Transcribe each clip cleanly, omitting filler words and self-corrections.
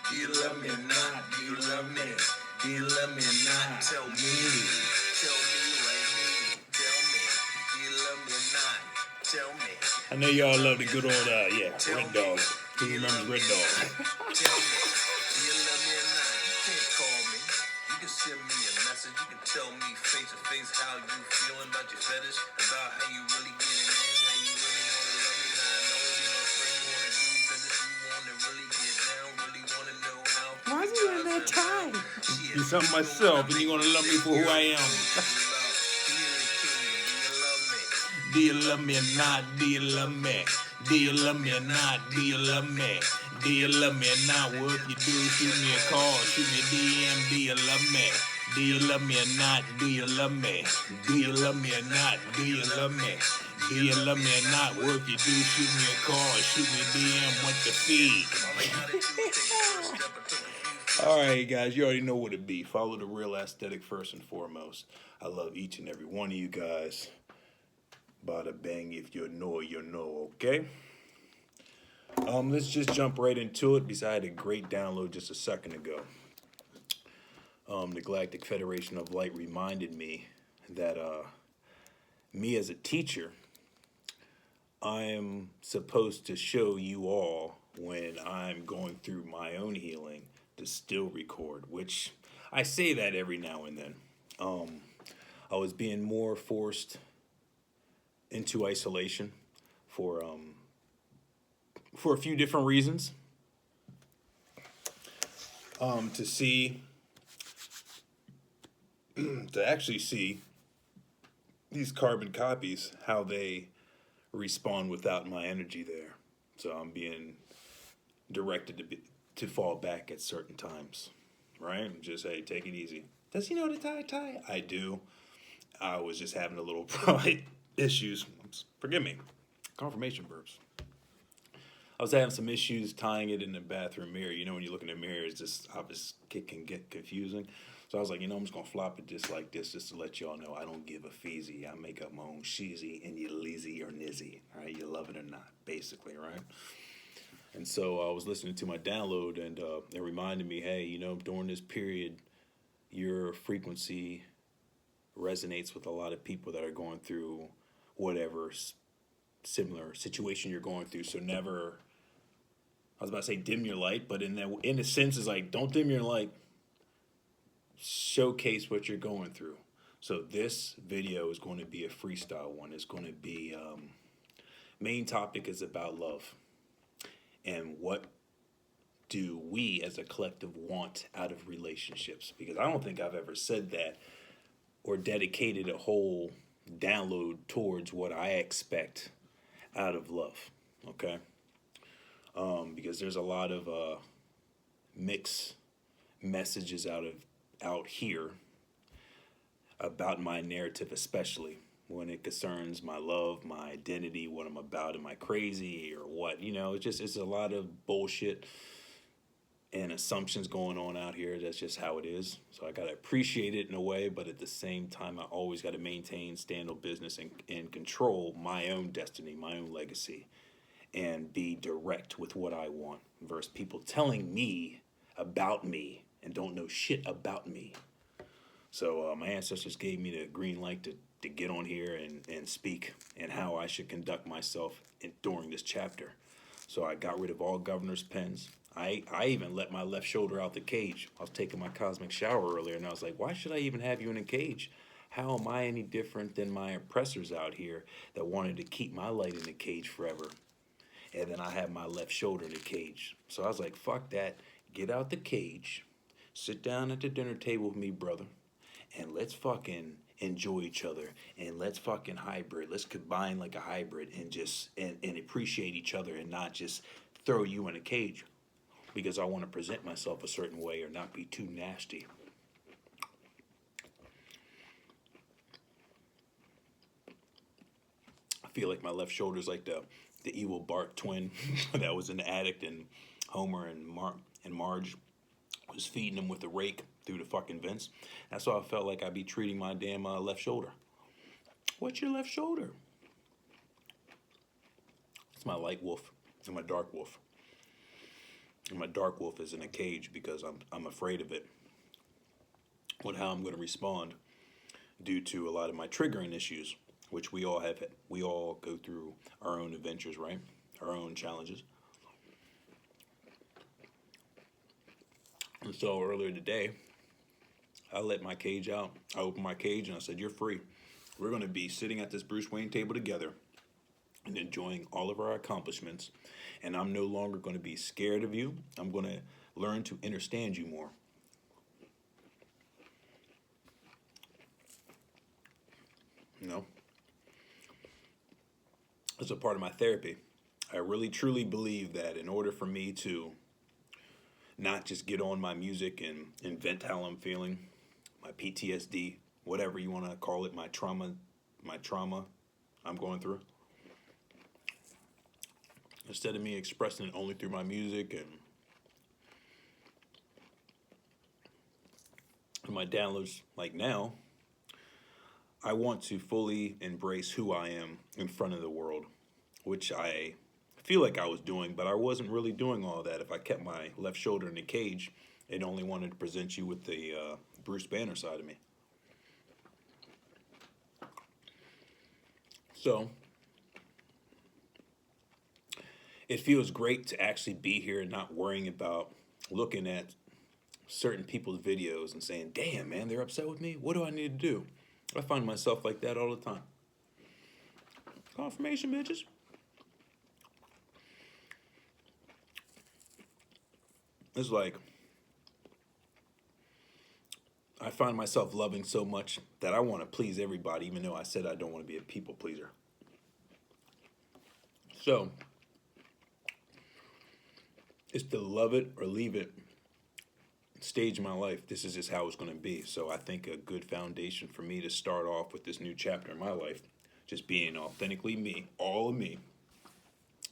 Do you love me or not? Do you love me? Do you love me or not? Tell me. Tell me right me. Tell me. Do you love me or not? Tell me. I know y'all love the good old, Red Dog. Who remembers Red Dog? Tell me. Do you love me or not? You can't call me. You can send me a message. You can tell me face to face how you feeling about your fetish, about how you really getting in, how you really wanna love me. Not only be my friend, you wanna do business, you wanna really get down, really wanna know how. Why is he in that tie? Do something myself, and you gonna love me for who I am. Do you love me or not? Do you love me? Do you love me or not? Do you love me? Do you love me or not? Well, if you do, shoot me a call, shoot me a DM. Do you love me? Do you love me or not? Do you love me? Do you love me or not? Do you love me? Do you love me or not? Well, if you do, shoot me a call, shoot me a DM with the feed. All right, guys, you already know what it be. Follow the real aesthetic first and foremost. I love each and every one of you guys. Bada bang, if you know, you know, okay? Let's just jump right into it because I had a great download just a second ago. The Galactic Federation of Light reminded me that me as a teacher, I am supposed to show you all when I'm going through my own healing to still record, which I say that every now and then. I was being more forced into isolation for a few different reasons. To actually see these carbon copies, how they respond without my energy there. So I'm being directed to fall back at certain times, right? Just, hey, take it easy. Does he know the tie? I do. I was just having a little issues. Forgive me. Confirmation verbs. I was having some issues tying it in the bathroom mirror. You know, when you look in the mirror, it's just, it can get confusing. So I was like, I'm just going to flop it just like this, just to let y'all know I don't give a feezy. I make up my own sheezy, and you leezy or nizzy. All right, you love it or not, basically, right? And so I was listening to my download, and it reminded me, hey, during this period, your frequency resonates with a lot of people that are going through whatever similar situation you're going through. So never, I was about to say dim your light, but in a sense, it's like, don't dim your light. Showcase what you're going through. So this video is going to be a freestyle one. It's going to be, main topic is about love. And what do we as a collective want out of relationships? Because I don't think I've ever said that or dedicated a whole download towards what I expect out of love, okay? Because there's a lot of mixed messages out here about my narrative, especially when it concerns my love, my identity, what I'm about. Am I crazy or what? It's a lot of bullshit and assumptions going on out here. That's just how it is. So I got to appreciate it in a way, but at the same time, I always got to maintain, stand on business, and control my own destiny, my own legacy, and be direct with what I want versus people telling me about me and don't know shit about me. So my ancestors gave me the green light to get on here and speak and how I should conduct myself during this chapter. So I got rid of all governor's pens. I even let my left shoulder out the cage. I was taking my cosmic shower earlier, and I was like, why should I even have you in a cage? How am I any different than my oppressors out here that wanted to keep my light in the cage forever? And then I have my left shoulder in the cage. So I was like, fuck that. Get out the cage. Sit down at the dinner table with me, brother. And let's fucking enjoy each other. And let's fucking hybrid. Let's combine like a hybrid and just and appreciate each other and not just throw you in a cage because I want to present myself a certain way or not be too nasty. I feel like my left shoulder's like the evil Bart twin that was an addict, and Homer and Marge was feeding him with a rake through the fucking vents. That's why I felt like I'd be treating my damn left shoulder. What's your left shoulder? It's my light wolf and my dark wolf. And my dark wolf is in a cage because I'm afraid of it, with how I'm going to respond due to a lot of my triggering issues, which we all have. We all go through our own adventures, right? Our own challenges. And so earlier today, I let my cage out. I opened my cage and I said, "You're free. We're going to be sitting at this Bruce Wayne table together and enjoying all of our accomplishments. And I'm no longer going to be scared of you. I'm going to learn to understand you more." You know, it's a part of my therapy. I really truly believe that in order for me to not just get on my music and vent how I'm feeling, my PTSD, whatever you want to call it, my trauma I'm going through, instead of me expressing it only through my music and my downloads like now, I want to fully embrace who I am in front of the world, which I feel like I was doing, but I wasn't really doing all that. If I kept my left shoulder in the cage, it only wanted to present you with the Bruce Banner side of me. So it feels great to actually be here and not worrying about looking at certain people's videos and saying, "Damn, man, they're upset with me. What do I need to do?" I find myself like that all the time. Confirmation, bitches. It's like I find myself loving so much that I want to please everybody, even though I said I don't want to be a people pleaser. So it's the love it or leave it stage in my life. This is just how it's going to be. So I think a good foundation for me to start off with this new chapter in my life, just being authentically me, all of me,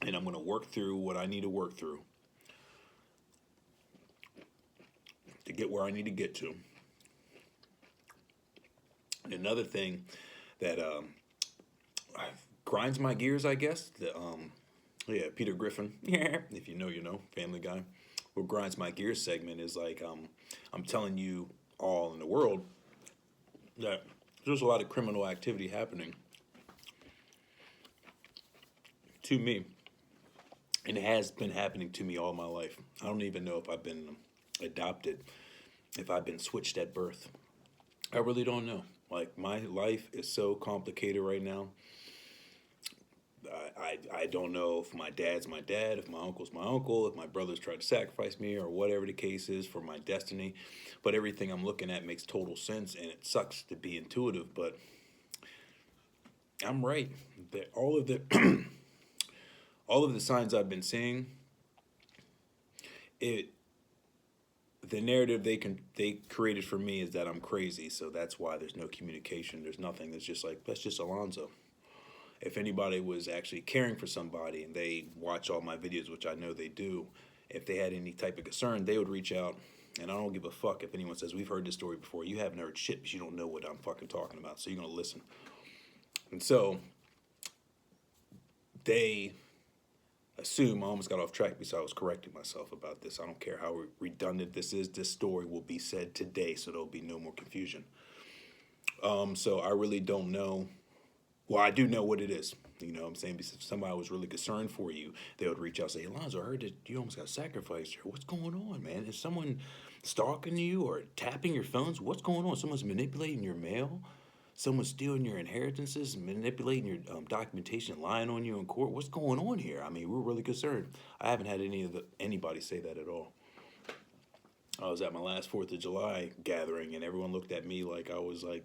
and I'm going to work through what I need to work through to get where I need to get to. And another thing that grinds my gears, I guess, Peter Griffin, if you know, you know, Family Guy. What grinds my gears segment is like, I'm telling you all in the world that there's a lot of criminal activity happening to me. And it has been happening to me all my life. I don't even know if I've been adopted, if I've been switched at birth. I really don't know. Like, my life is so complicated right now. I don't know if my dad's my dad, if my uncle's my uncle, if my brothers tried to sacrifice me, or whatever the case is for my destiny. But everything I'm looking at makes total sense, and it sucks to be intuitive, but I'm right. That all of the all of the signs I've been seeing, the narrative they created for me is that I'm crazy, so that's why there's no communication. There's nothing. It's just like, that's just Alonzo. If anybody was actually caring for somebody and they watch all my videos, which I know they do, if they had any type of concern, they would reach out. And I don't give a fuck if anyone says, "We've heard this story before." You haven't heard shit because you don't know what I'm fucking talking about, so you're going to listen. And so they assume, I almost got off track because I was correcting myself about this. I don't care how redundant this is. This story will be said today, so there'll be no more confusion. So I really don't know. Well, I do know what it is. You know what I'm saying? Because if somebody was really concerned for you, they would reach out and say, "Alonzo, I heard that you almost got sacrificed here. What's going on, man? Is someone stalking you or tapping your phones? What's going on? Someone's manipulating your mail? Someone's stealing your inheritances, manipulating your documentation, lying on you in court? What's going on here?" I mean, we're really concerned. I haven't had anybody say that at all. I was at my last 4th of July gathering, and everyone looked at me like I was like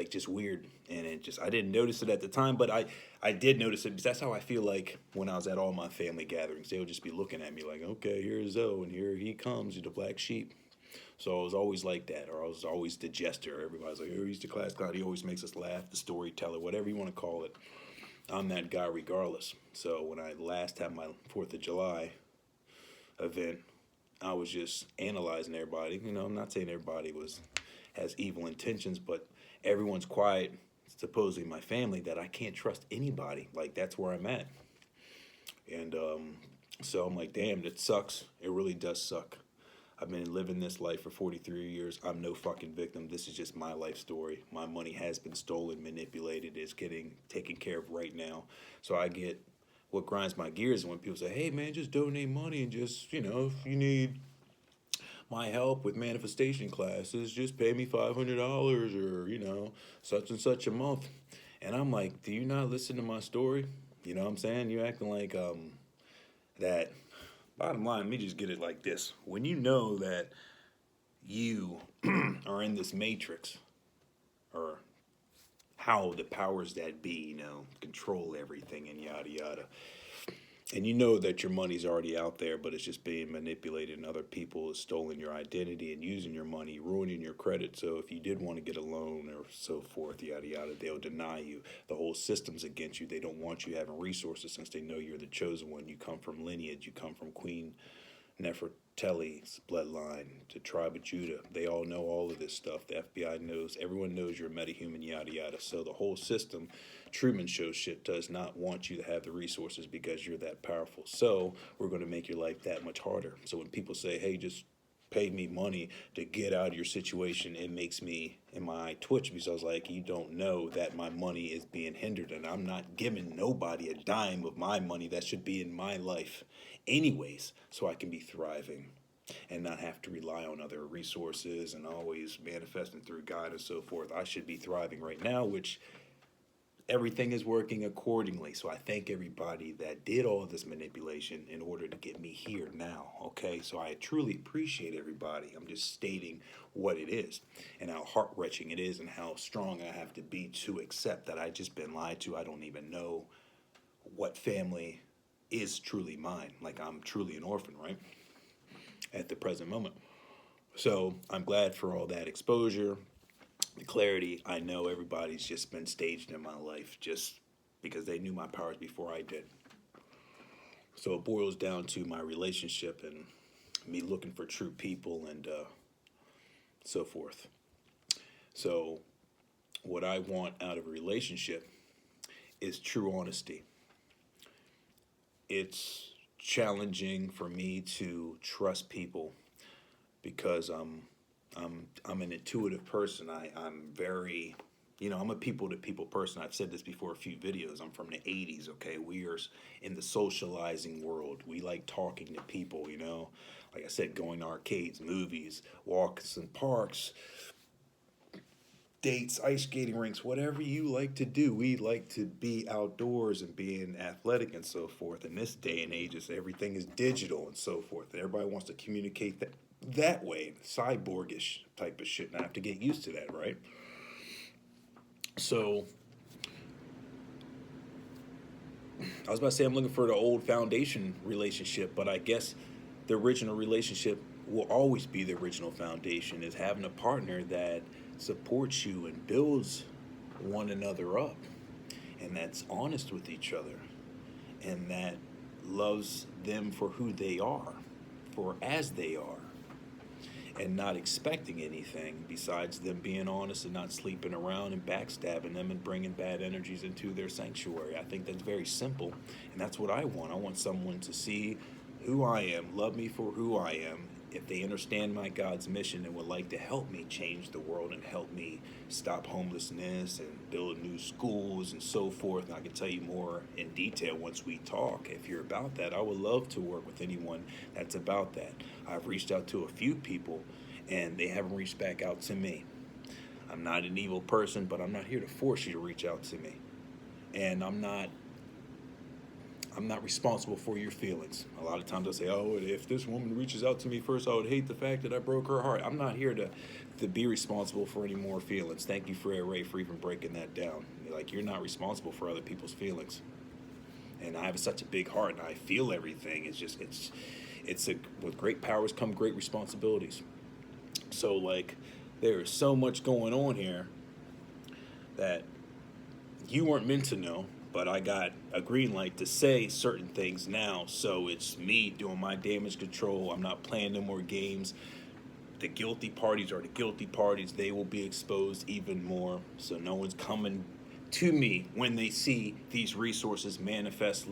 just weird, and I didn't notice it at the time, but I did notice it because that's how I feel like when I was at all my family gatherings. They would just be looking at me like, "Okay, here's Zoe, and here he comes, the black sheep." So I was always like that, or I was always the jester. Everybody's like, "Oh, he's the class clown. He always makes us laugh," the storyteller, whatever you want to call it. I'm that guy regardless. So when I last had my 4th of July event, I was just analyzing everybody. You know, I'm not saying everybody has evil intentions, but everyone's quiet, supposedly my family, that I can't trust anybody. Like, that's where I'm at. And So I'm like, damn, it sucks. It really does suck. I've been living this life for 43 years. I'm no fucking victim. This is just my life story. My money has been stolen, manipulated. It's getting taken care of right now. So I get what grinds my gears when people say, hey, man, just donate money and just, if you need my help with manifestation classes, just pay me $500 or, such and such a month. And I'm like, do you not listen to my story? You know what I'm saying? You're acting like that. Bottom line, let me just get it like this. When you know that you are in this matrix, or how the powers that be, control everything and yada yada, and you know that your money's already out there, but it's just being manipulated and other people have stolen your identity and using your money, ruining your credit. So if you did want to get a loan or so forth, yada yada, they'll deny you. The whole system's against you. They don't want you having resources since they know you're the chosen one. You come from lineage. You come from Queen Nefertiti's bloodline, to tribe of Judah. They all know all of this stuff. The FBI knows. Everyone knows you're a metahuman, yada yada. So the whole system, Truman Show shit, does not want you to have the resources because you're that powerful. So we're going to make your life that much harder. So when people say, hey, just pay me money to get out of your situation, it makes me in my eye twitch, because I was like, you don't know that my money is being hindered, and I'm not giving nobody a dime of my money that should be in my life anyways, so I can be thriving and not have to rely on other resources and always manifesting through God and so forth. I should be thriving right now, which everything is working accordingly. So I thank everybody that did all of this manipulation in order to get me here now. Okay, so I truly appreciate everybody. I'm just stating what it is and how heart-wrenching it is and how strong I have to be to accept that I just been lied to. I don't even know what family is truly mine. Like, I'm truly an orphan, right? At the present moment. So I'm glad for all that exposure, the clarity. I know everybody's just been staged in my life just because they knew my powers before I did. So it boils down to my relationship and me looking for true people and so forth. So what I want out of a relationship is true honesty. It's challenging for me to trust people because I'm an intuitive person. I'm very, I'm a people to people person. I've said this before a few videos. I'm from the 80s, okay? We are in the socializing world. We like talking to people, Like I said, going to arcades, movies, walks in parks, dates, ice skating rinks, whatever you like to do. We like to be outdoors and being athletic and so forth. In this day and age, everything is digital and so forth. And everybody wants to communicate that way, cyborgish type of shit. And I have to get used to that, right? So I was about to say I'm looking for the old foundation relationship, but I guess the original relationship will always be the original foundation, is having a partner that supports you and builds one another up, and that's honest with each other, and that loves them for who they are, for as they are, and not expecting anything besides them being honest and not sleeping around and backstabbing them and bringing bad energies into their sanctuary. I think that's very simple, and that's what I want. I want someone to see who I am, love me for who I am, if they understand my God's mission and would like to help me change the world and help me stop homelessness and build new schools and so forth. And I can tell you more in detail once we talk. If you're about that, I would love to work with anyone that's about that. I've reached out to a few people and they haven't reached back out to me. I'm not an evil person, but I'm not here to force you to reach out to me. And I'm not responsible for your feelings. A lot of times I say, oh, if this woman reaches out to me first, I would hate the fact that I broke her heart. I'm not here to be responsible for any more feelings. Thank you, Fred Ray, for even breaking that down. Like, you're not responsible for other people's feelings. And I have such a big heart, and I feel everything. With great powers come great responsibilities. So, like, there is so much going on here that you weren't meant to know. But I got a green light to say certain things now, so it's me doing my damage control. I'm not playing no more games. The guilty parties are the guilty parties. They will be exposed even more, so no one's coming to me when they see these resources manifest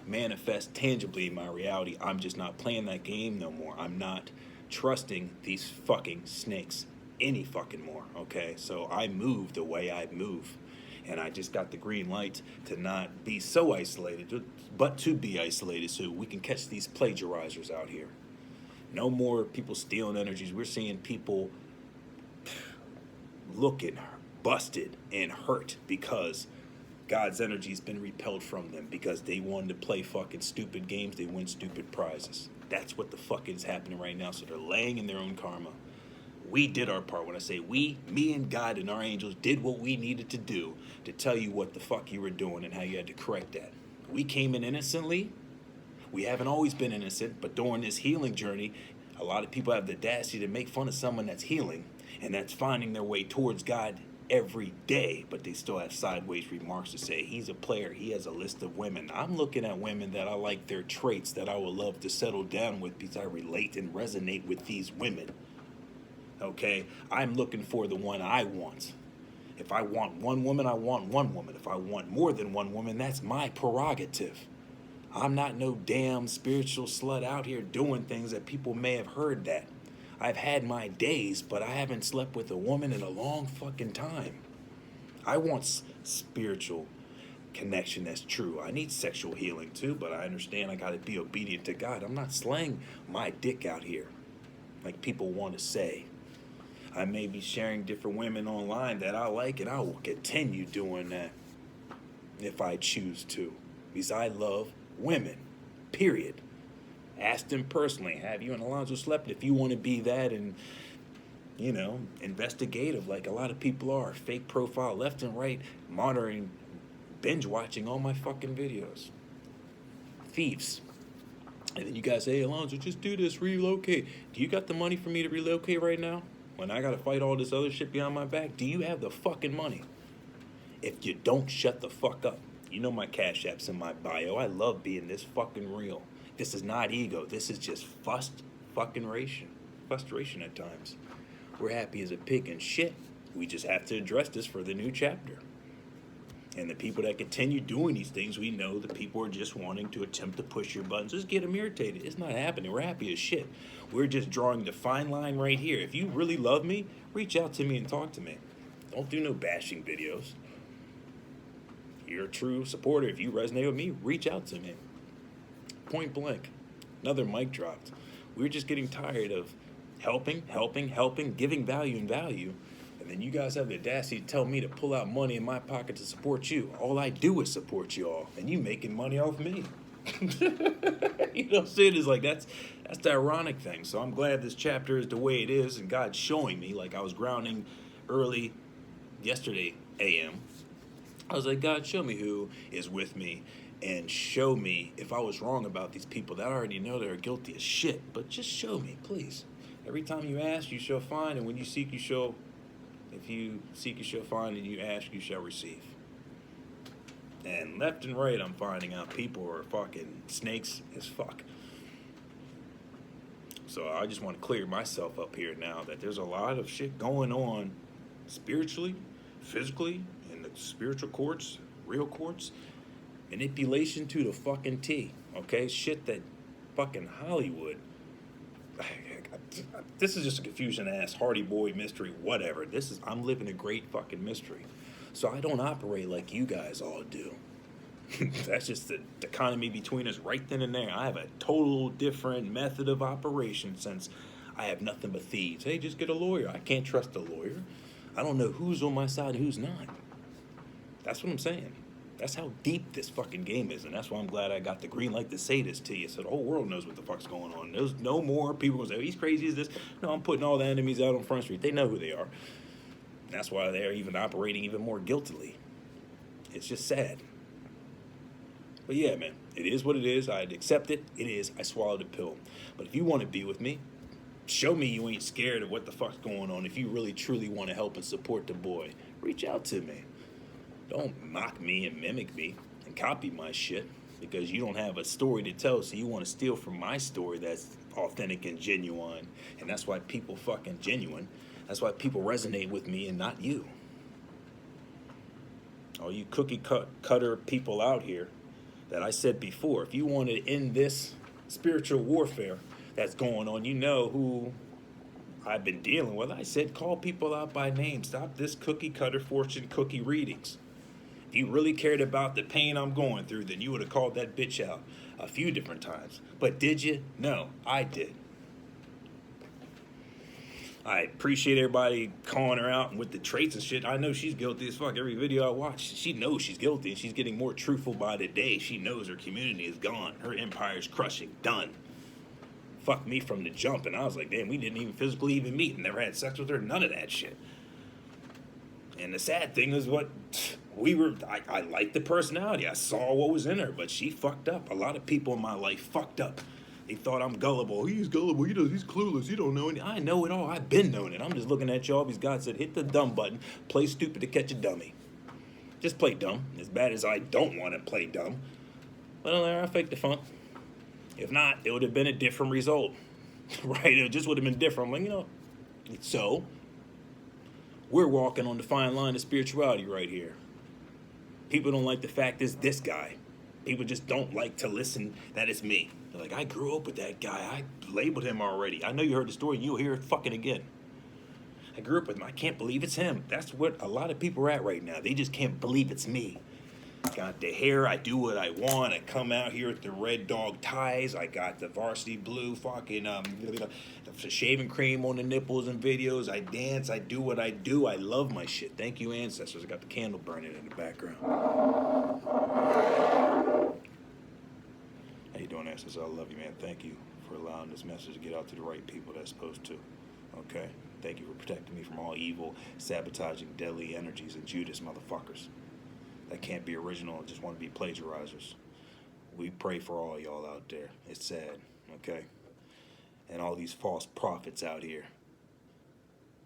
manifest tangibly in my reality. I'm just not playing that game no more. I'm not trusting these fucking snakes any fucking more, okay? So I move the way I move. And I just got the green light to not be so isolated, but to be isolated so we can catch these plagiarizers out here. No more people stealing energies. We're seeing people looking busted and hurt because God's energy's been repelled from them because they wanted to play fucking stupid games. They win stupid prizes. That's what the fuck is happening right now. So they're laying in their own karma. We did our part. When I say we, me and God and our angels did what we needed to do to tell you what the fuck you were doing and how you had to correct that. We came in innocently. We haven't always been innocent, but during this healing journey, a lot of people have the audacity to make fun of someone that's healing and that's finding their way towards God every day, but they still have sideways remarks to say. He's a player. He has a list of women. I'm looking at women that I like their traits that I would love to settle down with because I relate and resonate with these women. Okay, I'm looking for the one I want. If I want one woman, I want one woman. If I want more than one woman, that's my prerogative. I'm not no damn spiritual slut out here doing things that people may have heard that. I've had my days, but I haven't slept with a woman in a long fucking time. I want spiritual connection that's true. I need sexual healing too, but I understand I gotta be obedient to God. I'm not slaying my dick out here like people want to say. I may be sharing different women online that I like, and I will continue doing that if I choose to. Because I love women, period. Ask them personally, have you and Alonzo slept? If you want to be that and, you know, investigative like a lot of people are, fake profile left and right, monitoring, binge watching all my fucking videos. Thieves. And then you guys say, hey, Alonzo, just do this, relocate. Do you got the money for me to relocate right now? When I gotta fight all this other shit behind my back, do you have the fucking money? If you don't, shut the fuck up. You know my Cash App's in my bio. I love being this fucking real. This is not ego. This is just frustration at times. We're happy as a pig and shit. We just have to address this for the new chapter. And the people that continue doing these things, we know the people are just wanting to attempt to push your buttons. Just get them irritated. It's not happening. We're happy as shit. We're just drawing the fine line right here. If you really love me, reach out to me and talk to me. Don't do no bashing videos. You're a true supporter. If you resonate with me, reach out to me. Point blank. Another mic dropped. We're just getting tired of helping, giving value and value. And then you guys have the audacity to tell me to pull out money in my pocket to support you. All I do is support you all. And you making money off me. You know what I'm saying? It's like that's the ironic thing. So I'm glad this chapter is the way it is and God's showing me. Like I was grounding early yesterday AM. I was like, God, show me who is with me and show me if I was wrong about these people that I already know that are guilty as shit. But just show me, please. Every time you ask, you shall find. And when you seek, you shall... If you seek, you shall find, and you ask, you shall receive. And left and right, I'm finding out people are fucking snakes as fuck. So I just want to clear myself up here now that there's a lot of shit going on spiritually, physically, in the spiritual courts, real courts. Manipulation to the fucking T, okay? Shit that fucking Hollywood... This is just a confusion-ass Hardy Boy mystery, whatever. I'm living a great fucking mystery. So I don't operate like you guys all do. That's just the dichotomy between us right then and there. I have a total different method of operation since I have nothing but thieves. Hey, just get a lawyer. I can't trust a lawyer. I don't know who's on my side and who's not. That's what I'm saying. That's how deep this fucking game is, and that's why I'm glad I got the green light to say this to you, so the whole world knows what the fuck's going on. There's no more people going to say, oh, he's crazy as this. No, I'm putting all the enemies out on Front Street. They know who they are. And that's why they're even operating even more guiltily. It's just sad. But yeah, man, it is what it is. I'd accept it. It is. I swallowed a pill. But if you want to be with me, show me you ain't scared of what the fuck's going on. If you really, truly want to help and support the boy, reach out to me. Don't mock me and mimic me and copy my shit because you don't have a story to tell, so you want to steal from my story that's authentic and genuine. And that's why people fucking genuine. That's why people resonate with me and not you. All you cookie cutter people out here that I said before. If you want to end this spiritual warfare that's going on, you know who I've been dealing with. I said call people out by name. Stop this cookie cutter fortune cookie readings. If you really cared about the pain I'm going through, then you would have called that bitch out a few different times. But did you? No, I did. I appreciate everybody calling her out with the traits and shit. I know she's guilty as fuck. Every video I watch, she knows she's guilty, and she's getting more truthful by the day. She knows her community is gone. Her empire's crushing. Done. Fuck me from the jump, and I was like, damn, we didn't even physically even meet and never had sex with her. None of that shit. And the sad thing is I liked the personality. I saw what was in her, but she fucked up. A lot of people in my life fucked up. They thought I'm gullible. He's gullible. He's clueless. He don't know anything. I know it all. I've been knowing it. I'm just looking at y'all because God said, hit the dumb button. Play stupid to catch a dummy. Just play dumb. As bad as I don't want to play dumb. Well, I faked the funk. If not, it would have been a different result. Right? It just would have been different. I'm like, So, we're walking on the fine line of spirituality right here. People don't like the fact it's this guy. People just don't like to listen that it's me. They're like, I grew up with that guy. I labeled him already. I know you heard the story. You'll hear it fucking again. I grew up with him. I can't believe it's him. That's what a lot of people are at right now. They just can't believe it's me. Got the hair. I do what I want. I come out here with the red dog ties. I got the varsity blue fucking the shaving cream on the nipples and videos. I dance. I do what I do. I love my shit. Thank you, ancestors. I got the candle burning in the background. How you doing, ancestors? I love you, man. Thank you for allowing this message to get out to the right people that's supposed to. Okay? Thank you for protecting me from all evil, sabotaging, deadly energies and Judas motherfuckers that can't be original and just want to be plagiarizers. We pray for all y'all out there. It's sad, okay? And all these false prophets out here.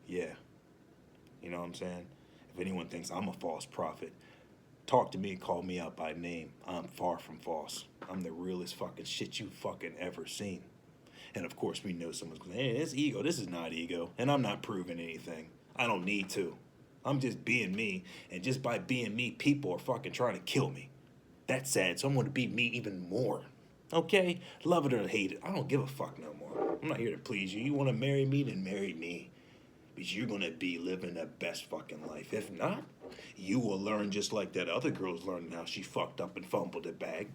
Yeah. You know what I'm saying? If anyone thinks I'm a false prophet, talk to me and call me out by name. I'm far from false. I'm the realest fucking shit you fucking ever seen. And of course we know someone's going, hey, it's ego. This is not ego. And I'm not proving anything. I don't need to. I'm just being me. And just by being me, people are fucking trying to kill me. That's sad. So I'm going to be me even more. Okay? Love it or hate it. I don't give a fuck no more. I'm not here to please you. You want to marry me, then marry me. Because you're going to be living the best fucking life. If not, you will learn just like that other girl's learning how she fucked up and fumbled the bag.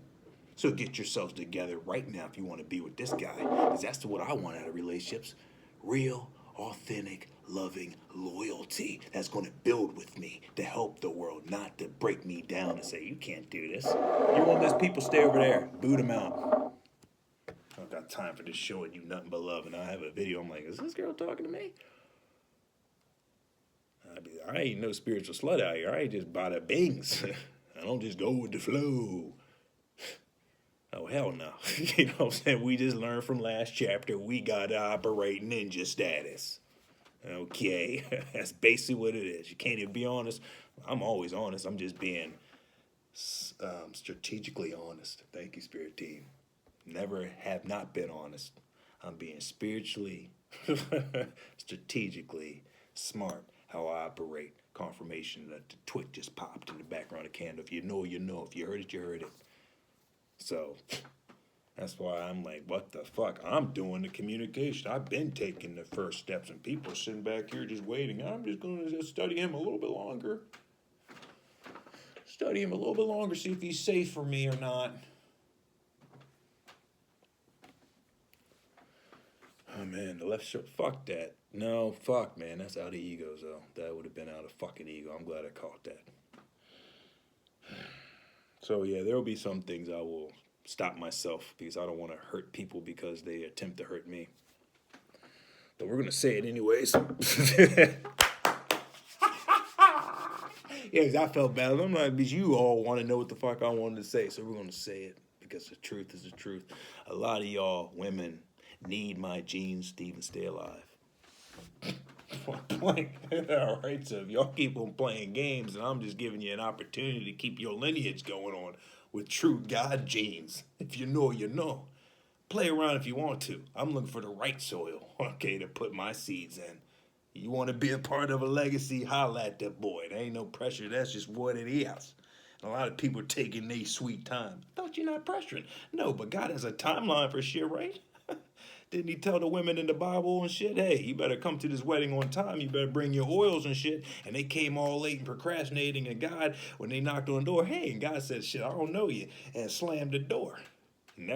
So get yourselves together right now if you want to be with this guy. Because that's what I want out of relationships. Real, authentic, loving loyalty that's going to build with me to help the world, not to break me down and say, you can't do this. You want those people, stay over there. Boot them out. I don't got time for this showing you nothing but love. And I have a video. I'm like, is this girl talking to me? I ain't no spiritual slut out here. I ain't just bada bings. I don't just go with the flow. Oh, hell no. You know what I'm saying? We just learned from last chapter we got to operate ninja status. Okay? That's basically what it is. You can't even be honest. I'm always honest. I'm just being strategically honest. Thank you, Spirit Team. Never have not been honest. I'm being spiritually, strategically smart how I operate. Confirmation that the twit just popped in the background of the candle. If you know, you know. If you heard it, you heard it. So that's why I'm like, what the fuck? I'm doing the communication. I've been taking the first steps, and people are sitting back here just waiting. I'm just going to study him a little bit longer. Study him a little bit longer, see if he's safe for me or not. Oh, man, the left shoulder. Fuck that. No, fuck, man. That's out of ego, though. That would have been out of fucking ego. I'm glad I caught that. So, yeah, there will be some things I will stop myself because I don't want to hurt people because they attempt to hurt me. But we're going to say it anyways. Yeah, I felt bad. I'm like, because you all want to know what the fuck I wanted to say. So we're going to say it because the truth is the truth. A lot of y'all women need my genes to even stay alive. All right, so if y'all keep on playing games, and I'm just giving you an opportunity to keep your lineage going on with true God genes. If you know, you know. Play around if you want to. I'm looking for the right soil, okay, to put my seeds in. You want to be a part of a legacy, holla at that boy. There ain't no pressure. That's just what it is. A lot of people are taking their sweet time. I thought you're not pressuring. No, but God has a timeline for shit, right? Didn't he tell the women in the Bible and shit, hey, you better come to this wedding on time. You better bring your oils and shit. And they came all late and procrastinating. And God, when they knocked on the door, hey, and God said, shit, I don't know you. And slammed the door.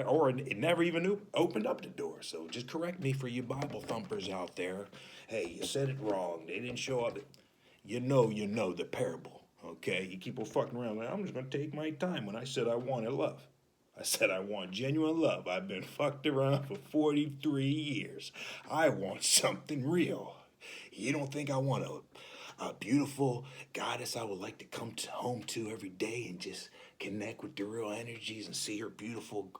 Or it never even opened up the door. So just correct me for you Bible thumpers out there. Hey, you said it wrong. They didn't show up. You know the parable. Okay? You keep on fucking around. Like, I'm just going to take my time when I said I wanted love. I said I want genuine love. I've been fucked around for 43 years. I want something real. You don't think I want a beautiful goddess I would like to come home to every day and just connect with the real energies and see her beautiful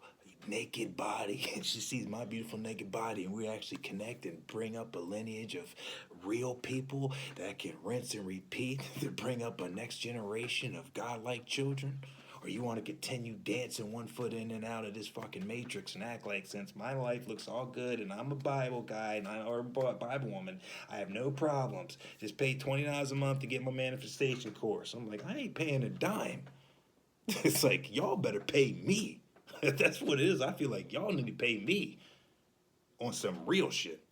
naked body, and she sees my beautiful naked body, and we actually connect and bring up a lineage of real people that can rinse and repeat to bring up a next generation of godlike children? Or you want to continue dancing one foot in and out of this fucking matrix and act like since my life looks all good and I'm a Bible guy or a Bible woman, I have no problems. Just pay $20 a month to get my manifestation course. I'm like, I ain't paying a dime. It's like, y'all better pay me. That's what it is. I feel like y'all need to pay me on some real shit.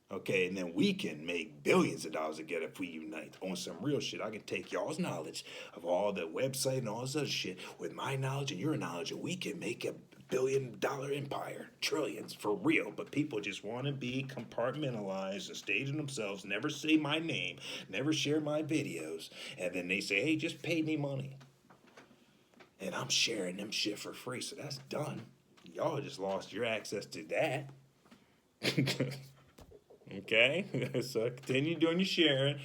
Okay, and then we can make billions of dollars together if we unite on some real shit. I can take y'all's knowledge of all the website and all this other shit with my knowledge and your knowledge, and we can make a $billion empire, trillions for real. But people just want to be compartmentalized and staging themselves, never say my name, never share my videos, and then they say, hey, just pay me money. And I'm sharing them shit for free, so that's done. Y'all just lost your access to that. Okay, so continue doing your sharing.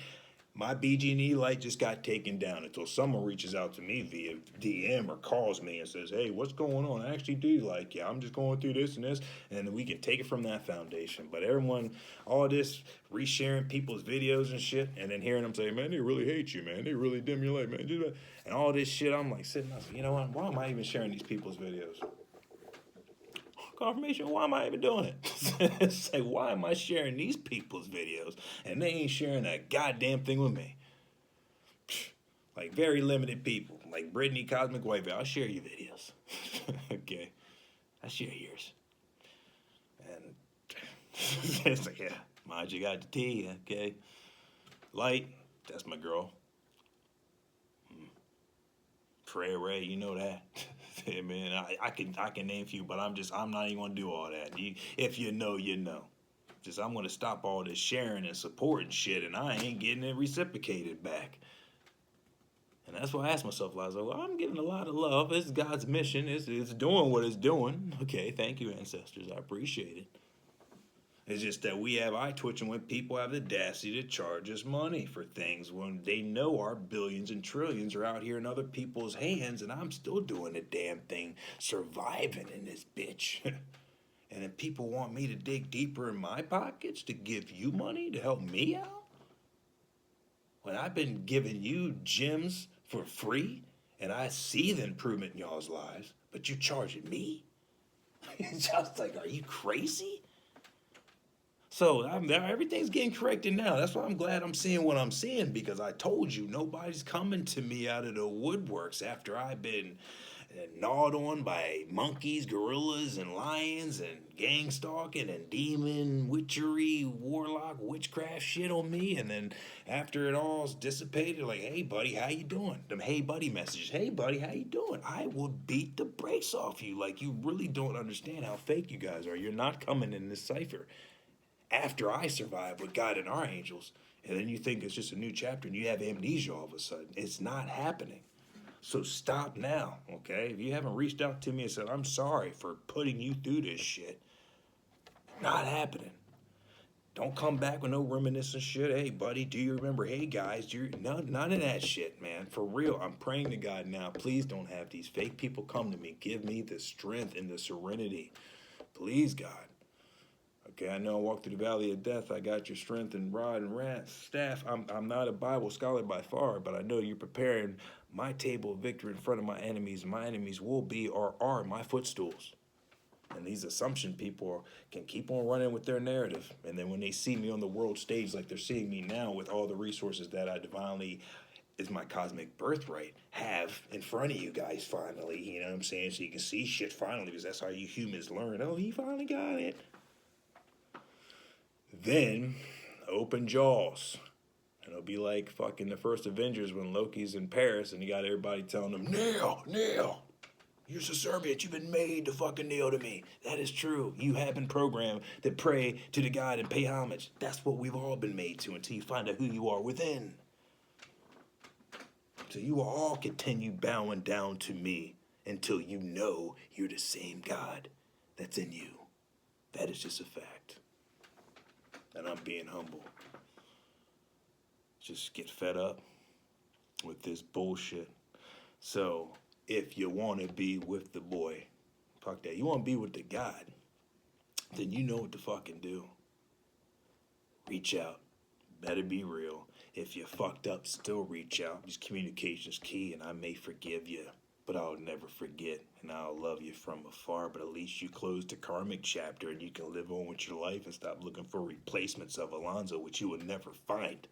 My BG&E light just got taken down until someone reaches out to me via DM or calls me and says, hey, what's going on? I actually do like you. I'm just going through this and this, and then we can take it from that foundation. But everyone, all this resharing people's videos and shit, and then hearing them say, man, they really hate you, man. They really dim your light, man. And all this shit, I'm like sitting there, you know what? Why am I even sharing these people's videos? Confirmation, why am I even doing it? It's like, why am I sharing these people's videos and they ain't sharing a goddamn thing with me? Like very limited people, like Brittany Cosmic White Veil, I'll share your videos. Okay, I share yours. And it's like, yeah, mind you got the tea, okay? Light, that's my girl. Trey Ray, you know that. Hey, man, I can name a few, but I'm not even gonna do all that. If you know, you know. Just I'm gonna stop all this sharing and supporting shit, and I ain't getting it reciprocated back. And that's why I asked myself, I was like, well, I'm getting a lot of love. It's God's mission. It's doing what it's doing. Okay, thank you, ancestors. I appreciate it. It's just that we have eye twitching when people have the audacity to charge us money for things when they know our billions and trillions are out here in other people's hands, and I'm still doing the damn thing, surviving in this bitch. And if people want me to dig deeper in my pockets to give you money to help me out, when I've been giving you gems for free, and I see the improvement in y'all's lives, but you charging me? It's just like, are you crazy? So everything's getting corrected now. That's why I'm glad I'm seeing what I'm seeing, because I told you nobody's coming to me out of the woodworks after I've been gnawed on by monkeys, gorillas, and lions, and gang stalking, and demon, witchery, warlock, witchcraft shit on me. And then after it all's dissipated, like, hey, buddy, how you doing? Them hey, buddy messages. Hey, buddy, how you doing? I will beat the brakes off you. Like, you really don't understand how fake you guys are. You're not coming in this cipher after I survive with God and our angels, and then you think it's just a new chapter and you have amnesia all of a sudden. It's not happening. So stop now, okay? If you haven't reached out to me and said, I'm sorry for putting you through this shit, not happening. Don't come back with no reminiscent shit. Hey, buddy, do you remember? Hey, guys, none of that shit, man. For real, I'm praying to God now. Please don't have these fake people come to me. Give me the strength and the serenity. Please, God. Okay, I know I walk through the valley of death. I got your strength and rod and staff. I'm not a Bible scholar by far, but I know you're preparing my table of victory in front of my enemies. My enemies will be or are my footstools. And these assumption people can keep on running with their narrative. And then when they see me on the world stage like they're seeing me now with all the resources that I divinely is my cosmic birthright, have in front of you guys finally, you know what I'm saying? So you can see shit finally, because that's how you humans learn. Oh, he finally got it. Then, open jaws. And it'll be like fucking the first Avengers when Loki's in Paris and you got everybody telling him, Neil, you're Suburbia, you've been made to fucking kneel to me. That is true. You have been programmed to pray to the God and pay homage. That's what we've all been made to until you find out who you are within. So you will all continue bowing down to me until you know you're the same God that's in you. That is just a fact. And I'm being humble. Just get fed up with this bullshit. So if you want to be with the boy, fuck that. You want to be with the God, then you know what to fucking do. Reach out. Better be real. If you fucked up, still reach out. Because communication's key, and I may forgive you, but I'll never forget, and I'll love you from afar. But at least you closed the karmic chapter, and you can live on with your life and stop looking for replacements of Alonzo, which you will never find.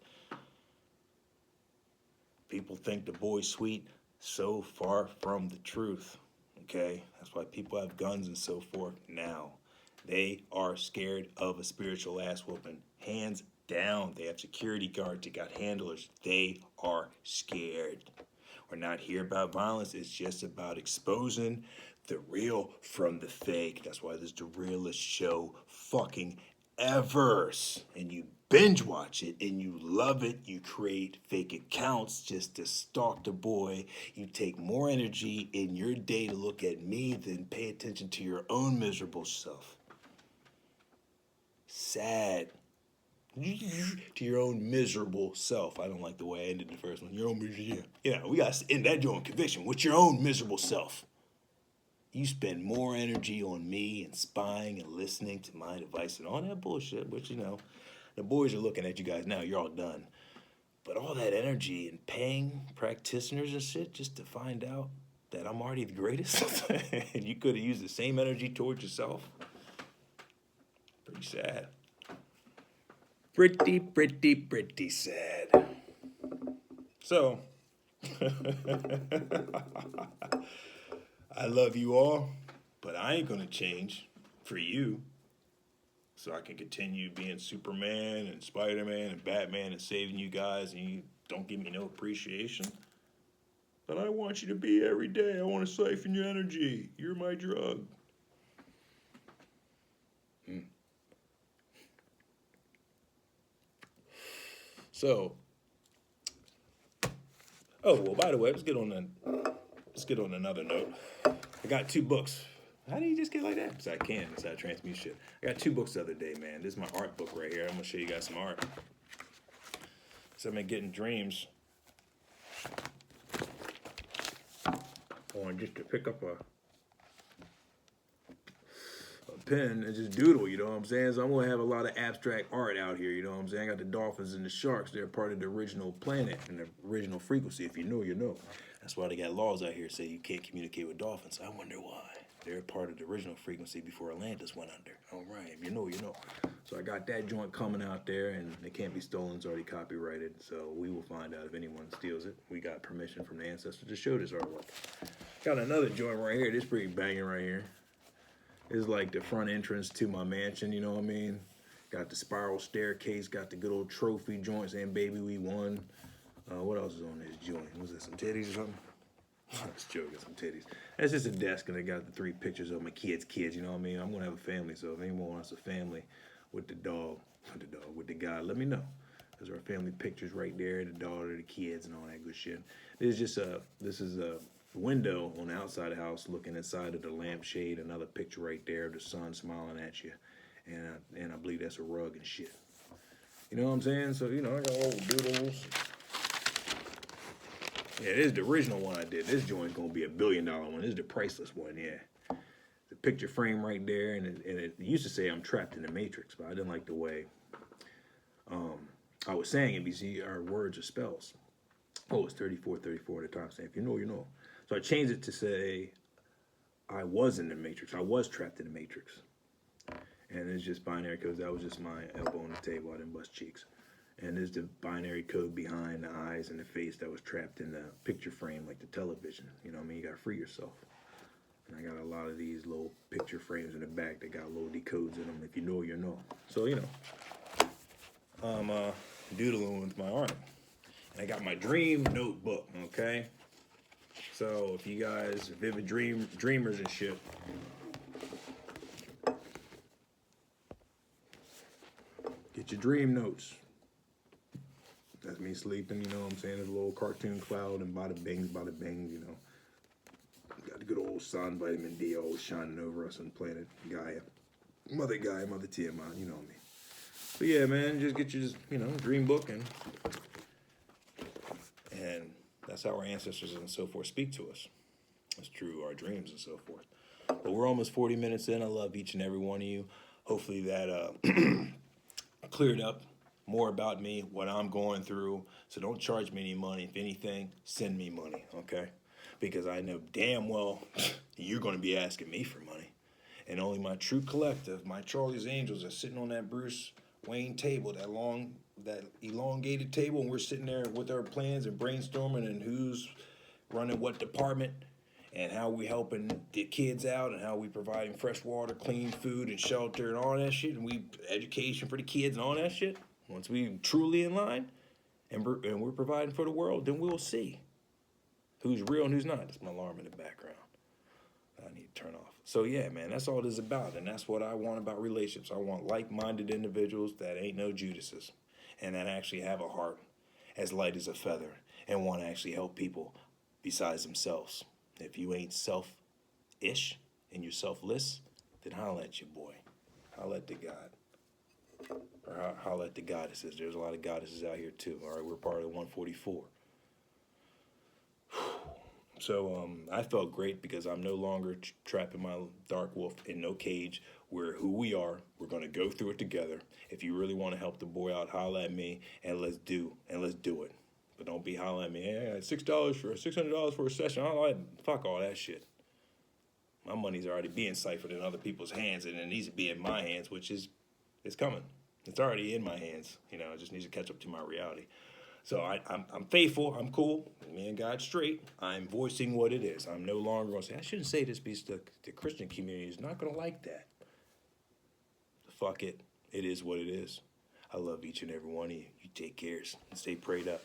People think the boy's sweet. So far from the truth. Okay? That's why people have guns and so forth now. They are scared of a spiritual ass whooping. Hands down. They have security guards. They got handlers. They are scared. We're not here about violence. It's just about exposing the real from the fake. That's why this is the realest show fucking ever. And you binge watch it and you love it. You create fake accounts just to stalk the boy. You take more energy in your day to look at me than pay attention to your own miserable self. Sad. To your own miserable self. I don't like the way I ended the first one. Your own miserable. Yeah, we got to end that joint conviction with your own miserable self. You spend more energy on me and spying and listening to my advice and all that bullshit, which, you know, the boys are looking at you guys now. You're all done. But all that energy and paying practitioners and shit just to find out that I'm already the greatest and you could have used the same energy towards yourself. Pretty sad. Pretty sad. So, I love you all, but I ain't gonna change for you. So I can continue being Superman and Spider-Man and Batman and saving you guys and you don't give me no appreciation. But I want you to be every day. I want to siphon your energy. You're my drug. So, oh, well, by the way, let's get on another note. I got 2 books. How do you just get like that? Because I can. It's how I transmute shit. I got 2 books the other day, man. This is my art book right here. I'm going to show you guys some art. So I've been getting dreams on just to pick up a pen and just doodle, you know what I'm saying? So I'm going to have a lot of abstract art out here, you know what I'm saying? I got the dolphins and the sharks. They're part of the original planet and the original frequency. If you know, you know. That's why they got laws out here say you can't communicate with dolphins. I wonder why. They're part of the original frequency before Atlantis went under. All right, if you know, you know. So I got that joint coming out there, and it can't be stolen. It's already copyrighted, so we will find out if anyone steals it. We got permission from the ancestors to show this artwork. Got another joint right here. This pretty banging right here. It's like the front entrance to my mansion, you know what I mean? Got the spiral staircase, got the good old trophy joints, and baby, we won. What else is on this joint? Was it some titties or something? I was joking, some titties. That's just a desk, and I got the 3 pictures of my kids, you know what I mean? I'm going to have a family, so if anyone wants a family with the guy, let me know. There's our family pictures right there, the daughter, the kids, and all that good shit. This is a window on the outside of the house looking inside of the lampshade. Another picture right there of the sun smiling at you. And I believe that's a rug and shit. You know what I'm saying? So, you know, I got all the doodles. Yeah, this is the original one I did. This joint's going to be $1 billion one. This is the priceless one, yeah. The picture frame right there, and it used to say I'm trapped in the Matrix, but I didn't like the way I was saying it because our words are spells. Oh, it's 34 at the time, saying, if you know, you know. So I changed it to say I was in the Matrix. I was trapped in the Matrix. And it's just binary because that was just my elbow on the table. I didn't bust cheeks. And there's the binary code behind the eyes and the face that was trapped in the picture frame, like the television. You know what I mean? You gotta free yourself. And I got a lot of these little picture frames in the back that got little decodes in them. If you know, you know. So, you know, I'm doodling with my arm. And I got my dream notebook, okay? So if you guys vivid dreamers and shit, get your dream notes. That's me sleeping, you know what I'm saying? There's a little cartoon cloud and bada bings, you know. Got the good old sun, vitamin D always shining over us on planet Gaia. Mother Tiamat, you know me. So yeah, man, just get your, you know, dream book and that's how our ancestors and so forth speak to us. It's true, our dreams and so forth. But we're almost 40 minutes in. I love each and every one of you. Hopefully that cleared up more about me, what I'm going through. So don't charge me any money. If anything, send me money, okay? Because I know damn well you're going to be asking me for money. And only my true collective, my Charlie's Angels, are sitting on that Bruce Wayne table, that elongated table, and we're sitting there with our plans and brainstorming and who's running what department and how we helping the kids out and how we providing fresh water, clean food, and shelter and all that shit, and we education for the kids and all that shit. Once we truly in line and we're providing for the world, then we'll see who's real and who's not. That's my alarm in the background. I need to turn off. So yeah, man, that's all it is about, and that's what I want about relationships. I want like-minded individuals that ain't no Judases, and that actually have a heart as light as a feather and want to actually help people besides themselves. If you ain't self-ish and you're selfless, then holla at your boy. Holla at the God. Or holla at the goddesses. There's a lot of goddesses out here too. All right, we're part of the 144. So I felt great because I'm no longer trapping my dark wolf in no cage. We're who we are. We're going to go through it together. If you really want to help the boy out, holla at me, and let's do it. But don't be hollering at me, hey, $600 for a session. Fuck all that shit. My money's already being ciphered in other people's hands, and it needs to be in my hands, which is it's coming. It's already in my hands. You know, it just needs to catch up to my reality. So I'm faithful. I'm cool. Me and God straight. I'm voicing what it is. I'm no longer going to say, I shouldn't say this because the Christian community is not going to like that. Fuck it. It is what it is. I love each and every one of you. You take care and stay prayed up.